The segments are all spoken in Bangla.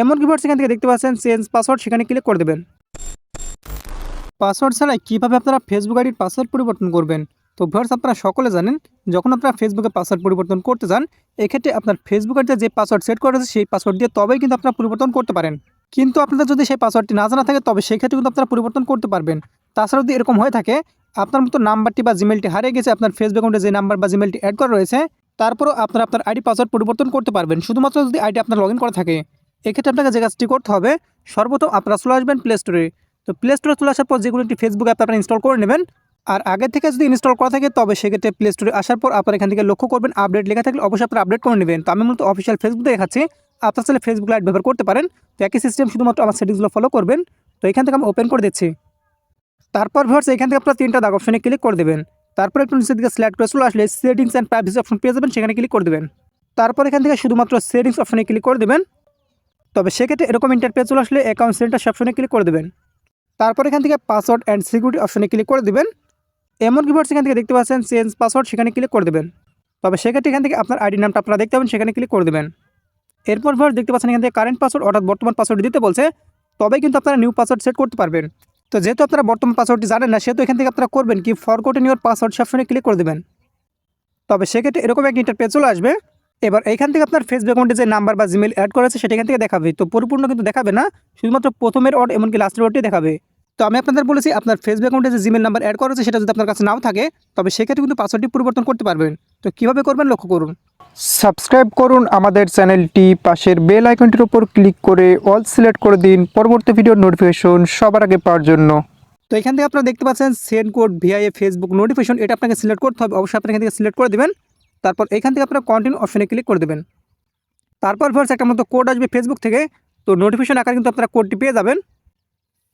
এমনকি ভিউয়ার্স এখান থেকে দেখতে পাচ্ছেন চেঞ্জ পাসওয়ার্ড, সেখানে ক্লিক করে দেবেন। পাসওয়ার্ড ছাড়াই কীভাবে আপনারা ফেসবুক আইডির পাসওয়ার্ড পরিবর্তন করবেন। তো ভিউয়ার্স আপনারা সকলে জানেন, যখন আপনারা ফেসবুকে পাসওয়ার্ড পরিবর্তন করতে যান, এক্ষেত্রে আপনার ফেসবুক আইডিতে যে পাসওয়ার্ড সেট করা আছে সেই পাসওয়ার্ড দিয়ে তবেই কিন্তু আপনারা পরিবর্তন করতে পারেন। কিন্তু আপনাদের যদি সেই পাসওয়ার্ডটি না জানা থাকে তবে সেক্ষেত্রে কিন্তু আপনারা পরিবর্তন করতে পারবেন। তাছাড়া যদি এরকম হয়ে থাকে আপনার মতো নাম্বারটি বা জিমেলটি হারিয়ে গেছে, আপনার ফেসবুক অ্যাকাউন্টে যে নাম্বার বা জিমেলটি অ্যাড করা রয়েছে, তারপরেও আপনারা আপনার আইডি পাসওয়ার্ড পরিবর্তন করতে পারবেন, শুধুমাত্র যদি আইডি আপনার লগ ইন করা থাকে। এক্ষেত্রে আপনাকে যে কাজটি করতে হবে, সর্বপ্রথম আপনারা চলে আসবেন প্লে স্টোরে। তো প্লে স্টোরে চলে আসার পর যেগুলো একটি ফেসবুক অ্যাপ আপনারা ইনস্টল করে নেবেন। আর আগে থেকে যদি ইনস্টল করা থাকে তবে সেক্ষেত্রে প্লে স্টোরে আসার পর আপনারা এখান থেকে লক্ষ্য করবেন আপডেট লেখা থাকলে অবশ্যই আপনারা আপডেট করে নেবেন। তো আমি মূলত অফিসিয়াল ফেসবুক দেখাচ্ছি, আপনার চাইলে ফেসবুক লাইট ব্যবহার করতে পারেন। তো একই সিস্টেম, শুধুমাত্র আমার সেটিংসগুলো ফলো করবেন। তো এখান থেকে আমি ওপেন করে দিচ্ছি। তারপর ভিউয়ার্স এখান থেকে আপনারা তিনটা দাগ অপশনে ক্লিক করে দেবেন। তারপর একটু নিচের দিকে সিলেক্ট করে চলে আসলে সেটিংস অ্যান্ড প্রাইভেসি অপশন পেয়ে যাবেন, সেখানে ক্লিক করে দেবেন। তারপর এখান থেকে শুধুমাত্র সেটিংস অপশনে ক্লিক করে দেবেন। তবে সেক্ষেত্রে এরকম ইন্টারপেজ চলে আসলে অ্যাকাউন্ট সেন্টার অপশনে ক্লিক করে দেবেন। তারপর এখান থেকে পাসওয়ার্ড অ্যান্ড সিকিউরিটি অপশনে ক্লিক করে দেবেন। এমনকি ভিউয়ার্স এখান থেকে দেখতে পাচ্ছেন চেঞ্জ পাসওয়ার্ড, সেখানে ক্লিক করে দেবেন। তবে সেক্ষেত্রে এখান থেকে আপনার আইডি নামটা আপনারা দেখতে পাবেন, সেখানে ক্লিক করে দেবেন। এরপর ভিউয়ার্স দেখতে পাচ্ছেন এখান থেকে কারেন্ট পাসওয়ার্ড অর্থাৎ বর্তমান পাসওয়ার্ড দিতে বলছে, তবেই কিন্তু আপনারা নিউ পাসওয়ার্ড সেট করতে পারবেন। তো যেহেতু আপনারা বর্তমান পাসওয়ার্ডটি জানেন না, সেহেতু এখান থেকে আপনারা করবেন কি, ফরগটন ইউর পাসওয়ার্ড অপশনে ক্লিক করে দেবেন। তবে সেক্ষেত্রে এরকম একটা ইন্টারপেজ চলে আসবে। এবার এইখান থেকে আপনার ফেসবুক অ্যাকাউন্টে যে নাম্বার বা জিমেল অ্যাড করা আছে সেটা এখান থেকে দেখাবে। তো পরিপূর্ণ কিন্তু দেখাবে না, শুধুমাত্র প্রথমের অর্ড এমনকি লাস্টের অর্ডটি দেখাবে। তো আমি আপনাদের বলেছি আপনার ফেসবুক অ্যাকাউন্টে যে জিমেল নাম্বার অ্যাড করা আছে সেটা যদি আপনার কাছে নাও থাকে তবে সেক্ষেত্রে কিন্তু পাসওয়ার্ডটি পরিবর্তন করতে পারবেন। তো কীভাবে করবেন লক্ষ্য করুন। সাবস্ক্রাইব করুন আমাদের চ্যানেলটি, পাশের বেল আইকনটির উপর ক্লিক করে অল সিলেক্ট করে দিন পরবর্তী ভিডিওর নোটিফিকেশন সবার আগে পাওয়ার জন্য। তো এখান থেকে আপনারা দেখতে পাচ্ছেন send code VIA Facebook notification, এটা আপনাকে সিলেক্ট করতে হবে, অবশ্যই আপনি এখান থেকে সিলেক্ট করে দেবেন। তারপর এখান থেকে আপনারা কন্টিনিউ অপশনে ক্লিক করে দেবেন। তারপর ভিউয়ার্স একটা মতো কোড আসবে ফেসবুক থেকে, তো নোটিফিকেশন আকারে কিন্তু আপনারা কোডটি পেয়ে যাবেন।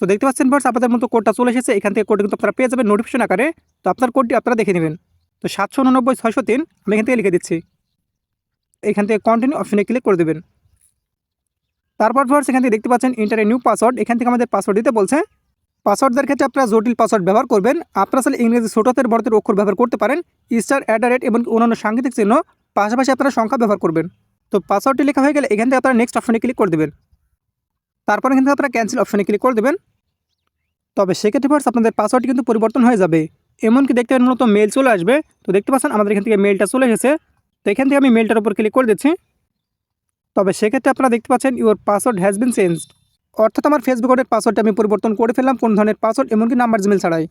তো দেখতে পাচ্ছেন ভিউয়ার্স আপনাদের মতো কোডটা চলে এসেছে, এখান থেকে কোড কিন্তু আপনারা পেয়ে যাবেন নোটিফিকেশন আকারে। তো আপনার কোডটি আপনারা দেখে নেবেন। তো 789 603 আমি এখান থেকে লিখে দিচ্ছি। এখান থেকে কন্টিনিউ অপশনে ক্লিক করে দেবেন। তারপর ভিউয়ার্স এখান থেকে দেখতে পাচ্ছেন এন্টার এ নিউ পাসওয়ার্ড, এখান থেকে আমাদের পাসওয়ার্ড দিতে বলছে। পাসওয়ার্ডের ক্ষেত্রে আপনারা জটিল পাসওয়ার্ড ব্যবহার করবেন। আপনারা আসলে ইংরেজি ছোট হাতের বড় হাতের অক্ষর ব্যবহার করতে পারেন, স্টার, @ এবং অন্যান্য সাংকেতিক চিহ্ন, পাশাপাশি আপনারা সংখ্যা ব্যবহার করবেন। তো পাসওয়ার্ডটি লেখা হয়ে গেলে এখান থেকে আপনারা নেক্সট অপশনে ক্লিক করে দেবেন। তারপর এখান থেকে আপনারা ক্যান্সেল অপশনে ক্লিক করে দেবেন। তবে সেক্ষেত্রে ভিউয়ার্স আপনাদের পাসওয়ার্ডটি কিন্তু পরিবর্তন হয়ে যাবে। এমনকি দেখতে পাবেন মূলত মেল চলে আসবে। তো দেখতে পাচ্ছেন আমাদের এখান থেকে মেলটা চলে এসেছে। তো এখান থেকে আমি মেলটার উপর ক্লিক করে দিচ্ছি। তবে সেক্ষেত্রে আপনারা দেখতে পাচ্ছেন your password has been changed, অর্থাৎ আমার ফেসবুক অ্যাকাউন্টের পাসওয়ার্ডটা আমি পরিবর্তন করে ফেললাম, কোন ধরনের পাসওয়ার্ড এমনকি নাম্বার জিমেল ছাড়াই।